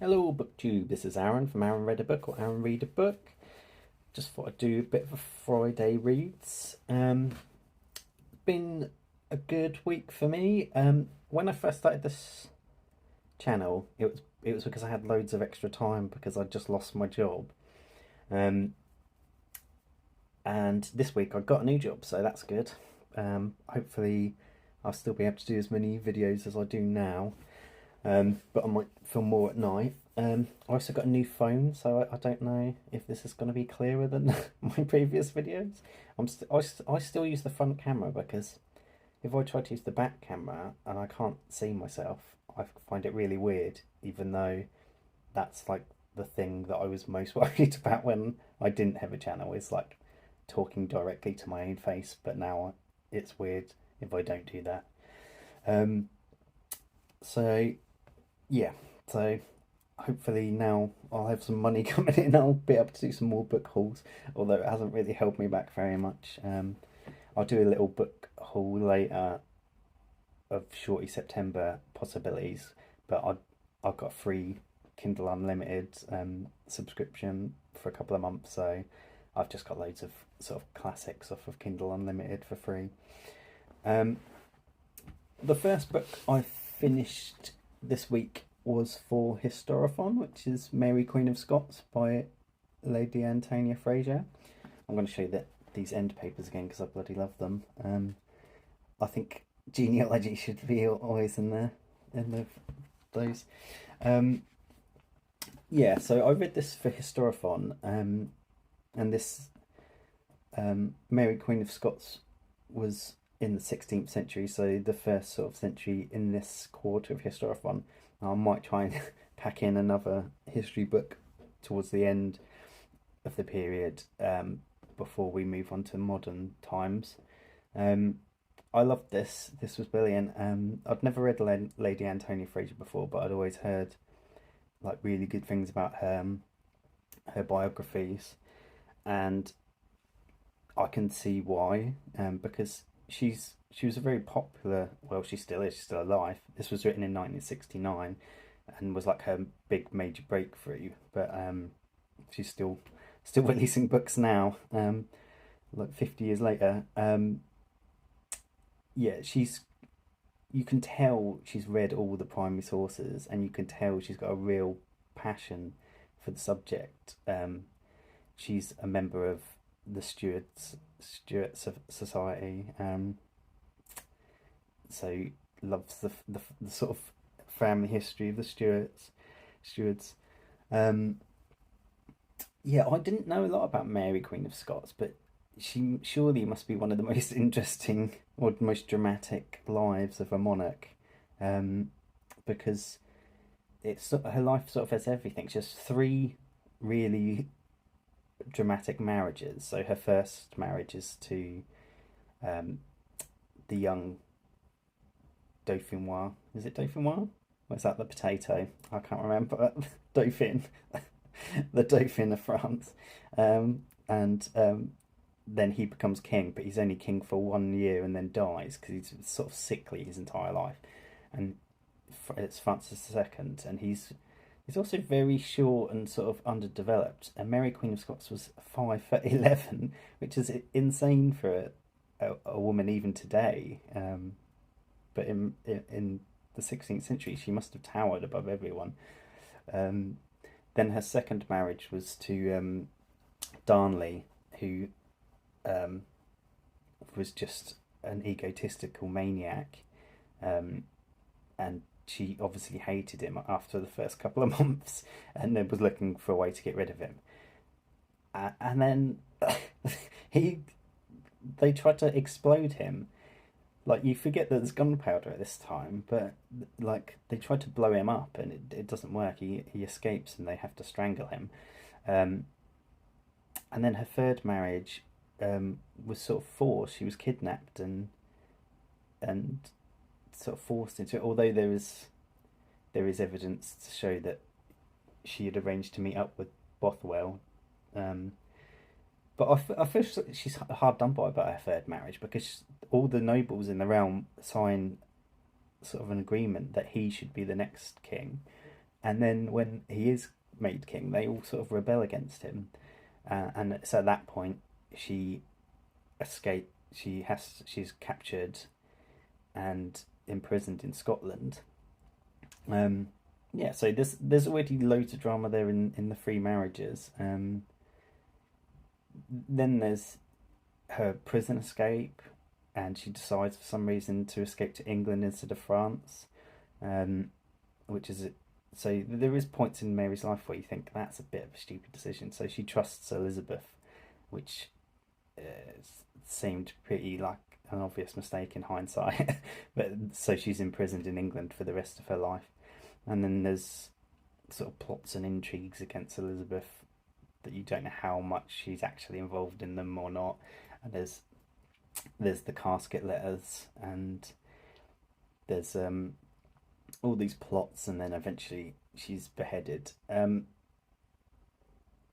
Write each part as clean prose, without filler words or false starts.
Hello BookTube, this is Aaron from Aaron Read a Book or Aaron Read a Book. Just thought I'd do a bit of a Friday reads. Been a good week for me. When I first started this channel, it was because I had loads of extra time because I just lost my job. Um, and this week I got a new job, so that's good. Hopefully I'll still be able to do as many videos as I do now. But I might film more at night. I also got a new phone, so I don't know if this is going to be clearer than my previous videos. I still use the front camera because if I try to use the back camera and I can't see myself, I find it really weird, even though that's like the thing that I was most worried about when I didn't have a channel, is like talking directly to my own face, but now it's weird if I don't do that. Um, so yeah, so hopefully now I'll have some money coming in. I'll be able to do some more book hauls, although it hasn't really held me back very much. I'll do a little book haul later of Shorty September possibilities, but I've got a free Kindle Unlimited subscription for a couple of months, so I've just got loads of sort of classics off of Kindle Unlimited for free. The first book I finished this week was for Historathon, which is Mary Queen of Scots by Lady Antonia Fraser. I'm going to show you these end papers again because I bloody love them. I think genealogy should be always in there, those. Yeah, so I read this for Historathon, and this Mary Queen of Scots was in the 16th century, so the first sort of century in this quarter of Historathon. I might try and pack in another history book towards the end of the period, before we move on to modern times. I loved this. This was brilliant. I'd never read Lady Antonia Fraser before, but I'd always heard like really good things about her biographies, and I can see why. Because she was a very popular. Well, she still is. She's still alive. This was written in 1969, and was like her big major breakthrough. But she's still releasing books now. Like 50 years later. Yeah, you can tell she's read all the primary sources, and you can tell she's got a real passion for the subject. She's a member of the Stuart Society, so loves the sort of family history of the Stuarts. Um, yeah, I didn't know a lot about Mary Queen of Scots, but she surely must be one of the most interesting or most dramatic lives of a monarch, um, because her life sort of has everything. She has three really dramatic marriages. So her first marriage is to um, the young Dauphinois. Is it Dauphinois? Or is that the potato? I can't remember. Dauphin, the Dauphin of France, and then he becomes king, but he's only king for 1 year and then dies because he's sort of sickly his entire life. And it's Francis II, and he's also very short and sort of underdeveloped. And Mary Queen of Scots was 5'11", which is insane for a woman even today. But in the 16th century, she must have towered above everyone. Then her second marriage was to Darnley, who was just an egotistical maniac, and she obviously hated him after the first couple of months, and then was looking for a way to get rid of him. And then he, they tried to explode him. Like, you forget that there's gunpowder at this time, but like they tried to blow him up, and it doesn't work. He escapes, and they have to strangle him. And then her third marriage was sort of forced. She was kidnapped and sort of forced into it. Although there is evidence to show that she had arranged to meet up with Bothwell. But I feel she's hard done by about her third marriage, because all the nobles in the realm sign sort of an agreement that he should be the next king, and then when he is made king, they all sort of rebel against him, and it's at that point she escaped. She's captured and imprisoned in Scotland. Yeah, so there's already loads of drama there in the three marriages. Then there's her prison escape, and she decides for some reason to escape to England instead of France, which is so there is points in Mary's life where you think that's a bit of a stupid decision. So she trusts Elizabeth, which seemed pretty like an obvious mistake in hindsight. But so she's imprisoned in England for the rest of her life, and then there's sort of plots and intrigues against Elizabeth that you don't know how much she's actually involved in them or not. And there's the casket letters, and there's all these plots, and then eventually she's beheaded.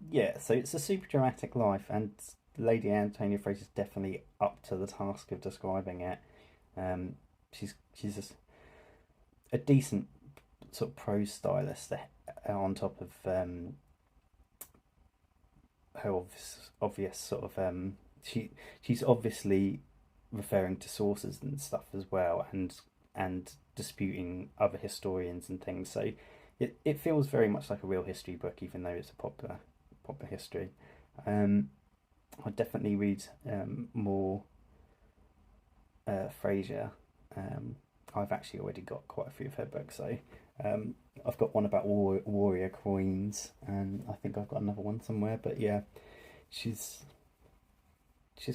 Yeah, so it's a super dramatic life, and Lady Antonia Fraser is definitely up to the task of describing it. She's a decent sort of prose stylist on top of her obvious sort of she's obviously referring to sources and stuff as well, and disputing other historians and things. So it feels very much like a real history book, even though it's a popular history. I'd definitely read more Fraser. I've actually already got quite a few of her books, so I've got one about warrior queens, and I think I've got another one somewhere. But yeah, she's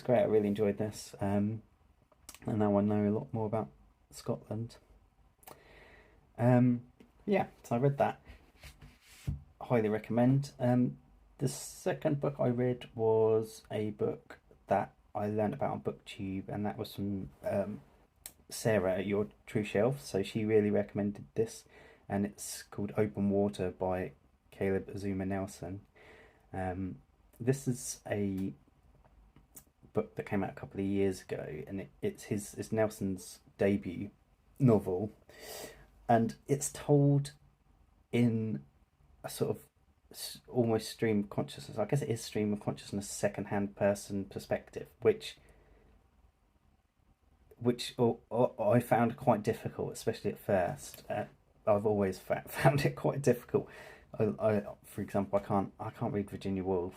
great. I really enjoyed this, and now I know a lot more about Scotland. Yeah, so I read that. Highly recommend. The second book I read was a book that I learned about on BookTube, and that was from Sarah at Your True Shelf. So she really recommended this, and it's called Open Water by Caleb Azumah Nelson. This is a book that came out a couple of years ago, and it's Nelson's debut novel, and it's told in a sort of almost stream of consciousness. I guess it is stream of consciousness, second-hand person perspective, which I found quite difficult, especially at first. I've always found it quite difficult. For example, I can't read Virginia Woolf.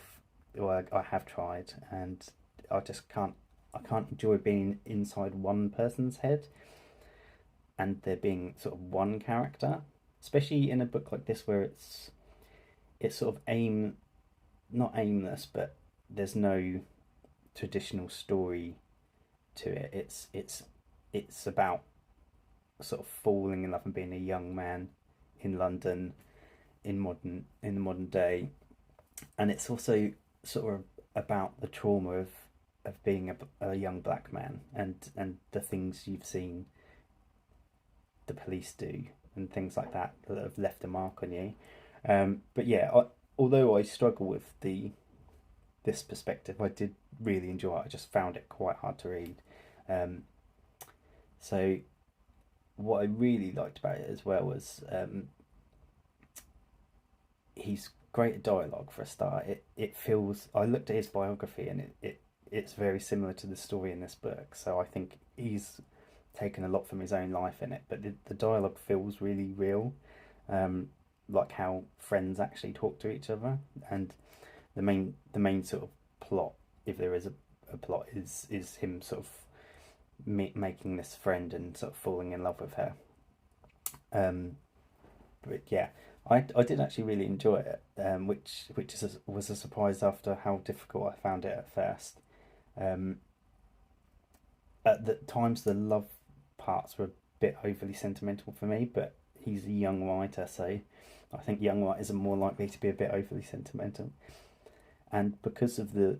Or I have tried, and I just can't. I can't enjoy being inside one person's head, and there being sort of one character, especially in a book like this where it's sort of not aimless, but there's no traditional story to it. It's about sort of falling in love and being a young man in London in the modern day, and it's also sort of about the trauma of being a young black man, and the things you've seen the police do and things like that have left a mark on you. But yeah, although I struggle with this perspective, I did really enjoy it. I just found it quite hard to read. So what I really liked about it as well was he's great at dialogue for a start. It feels, I looked at his biography, and it's very similar to the story in this book. So I think he's taken a lot from his own life in it, but the dialogue feels really real. Like how friends actually talk to each other, and the main sort of plot, if there is a plot, is him sort of making this friend and sort of falling in love with her. But yeah, I did actually really enjoy it, which was a surprise after how difficult I found it at first. At the times, the love parts were a bit overly sentimental for me, but he's a young writer, so I think young writers are more likely to be a bit overly sentimental. And because of the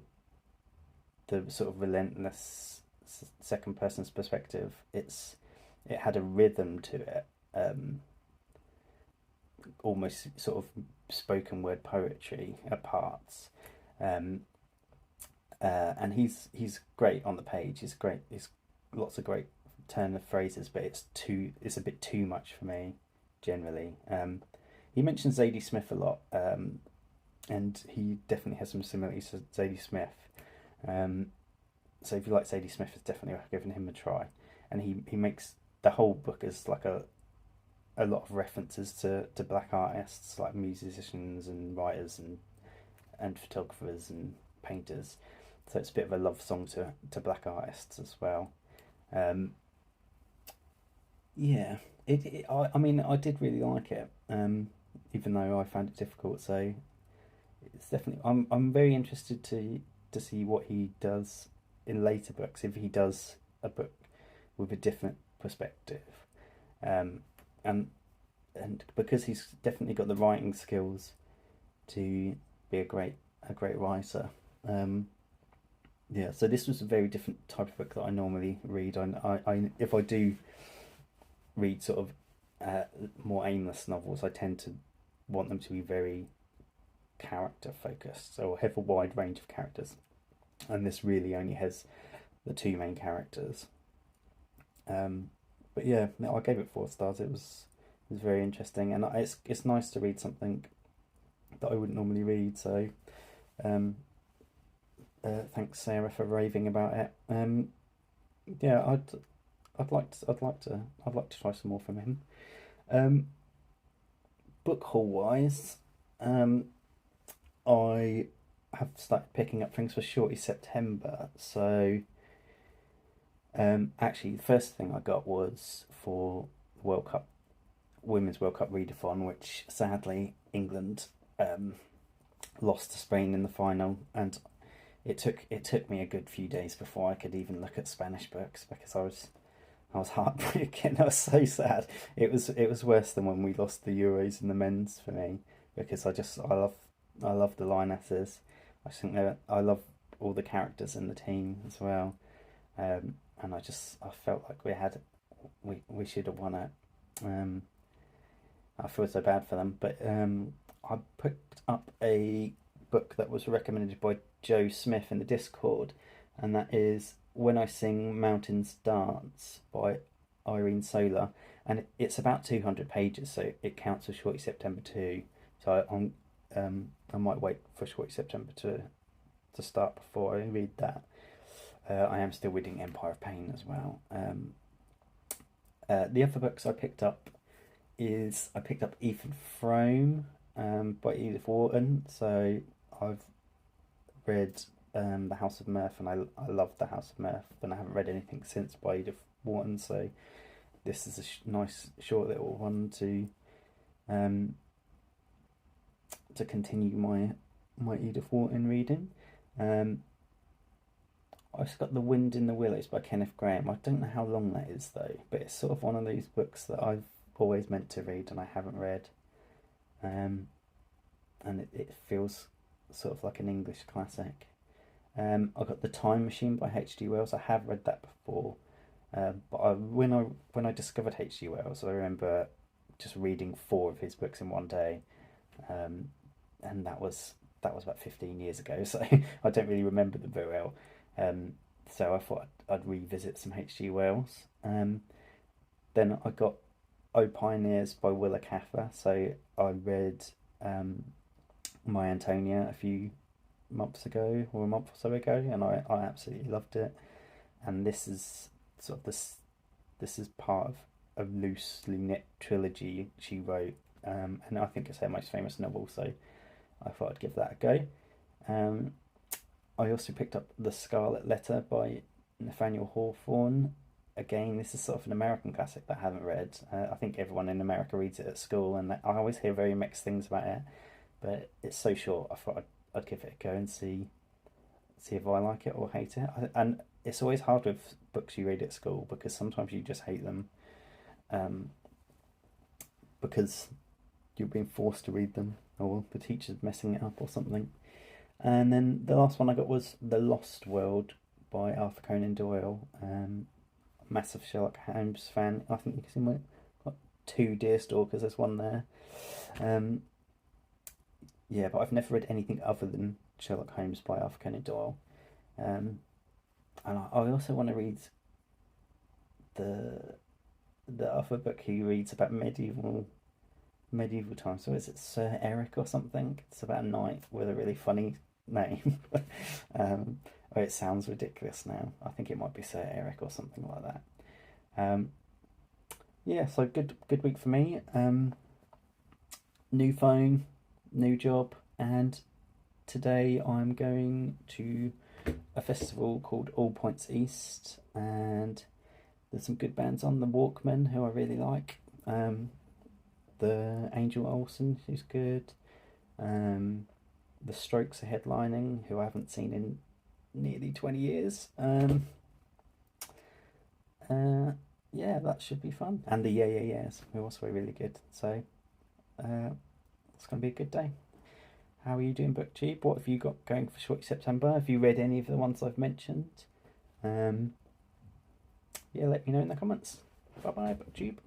sort of relentless second person's perspective, it had a rhythm to it, almost sort of spoken word poetry at parts. And he's great on the page. He's great. He's lots of great turn of phrases, but it's a bit too much for me generally. he mentions Zadie Smith a lot, and he definitely has some similarities to Zadie Smith. So if you like Zadie Smith, it's definitely worth giving him a try. And he makes the whole book as like a lot of references to black artists, like musicians and writers and photographers and painters. So it's a bit of a love song to black artists as well. Yeah, I mean, I did really like it, even though I found it difficult. So it's definitely, I'm very interested to see what he does in later books, if he does a book with a different perspective, um, and because he's definitely got the writing skills to be a great writer. Yeah, so this was a very different type of book that I normally read. I if I do read sort of more aimless novels, I tend to want them to be very character focused, so have a wide range of characters. And this really only has the two main characters. But yeah, no, I gave it 4 stars. It was very interesting, and it's nice to read something that I wouldn't normally read. So thanks Sarah for raving about it. Yeah, I'd like to try some more from him. Book haul wise, I have started picking up things for Shorty September. So actually, the first thing I got was for World Cup, Women's World Cup readathon, which sadly England lost to Spain in the final, and it took me a good few days before I could even look at Spanish books, because I was heartbroken. I was so sad. It was worse than when we lost the Euros in the men's for me, because I love the lionesses. I think I love all the characters in the team as well, and I felt like we should have won it. I feel so bad for them, but I picked up a book that was recommended by Joe Smith in the Discord, and that is When I Sing Mountains Dance by Irene Solar, and it's about 200 pages, so it counts as Shorty September too. So I might wait for Shorty September to start before I read that. I am still reading Empire of Pain as well. The other books I picked up Ethan Frome by Edith Wharton. So I've read The House of Mirth, and I love The House of Mirth, and I haven't read anything since by Edith Wharton. So this is a nice short little one to continue my Edith Wharton reading. I've got The Wind in the Willows by Kenneth Grahame. I don't know how long that is though, but it's sort of one of those books that I've always meant to read and I haven't read. And it feels sort of like an English classic. I got The Time Machine by H.G. Wells. I have read that before, but when I discovered H.G. Wells, I remember just reading 4 of his books in one day, and that was about 15 years ago. So I don't really remember them very well. So I thought I'd revisit some H.G. Wells. Then I got O Pioneers by Willa Cather. So I read My Antonia a few months ago, or a month or so ago, and I absolutely loved it. And this is this is part of a loosely knit trilogy she wrote, and I think it's her most famous novel, so I thought I'd give that a go. I also picked up The Scarlet Letter by Nathaniel Hawthorne. Again, this is sort of an American classic that I haven't read. I think everyone in America reads it at school, and I always hear very mixed things about it. But it's so short, I thought I'd give it a go and see if I like it or hate it. And it's always hard with books you read at school, because sometimes you just hate them, because you're being forced to read them, or the teacher's messing it up or something. And then the last one I got was The Lost World by Arthur Conan Doyle. Massive Sherlock Holmes fan. I think you can see my got 2 Deerstalkers. There's one there. Yeah, but I've never read anything other than Sherlock Holmes by Arthur Conan Doyle. And I also want to read the other book he reads about medieval medieval times. So is it Sir Eric or something? It's about a knight with a really funny name. Oh, it sounds ridiculous now. I think it might be Sir Eric or something like that. Yeah, so good week for me. New phone, new job, and today I'm going to a festival called All Points East, and there's some good bands on. The Walkmen, who I really like. The Angel Olsen, who's good. The Strokes are headlining, who I haven't seen in nearly 20 years. Yeah, that should be fun. And the Yeah Yeah Yeahs, who are also really good. So it's going to be a good day. How are you doing, BookTube? What have you got going for Shorty September? Have you read any of the ones I've mentioned? Yeah, let me know in the comments. Bye bye, BookTube.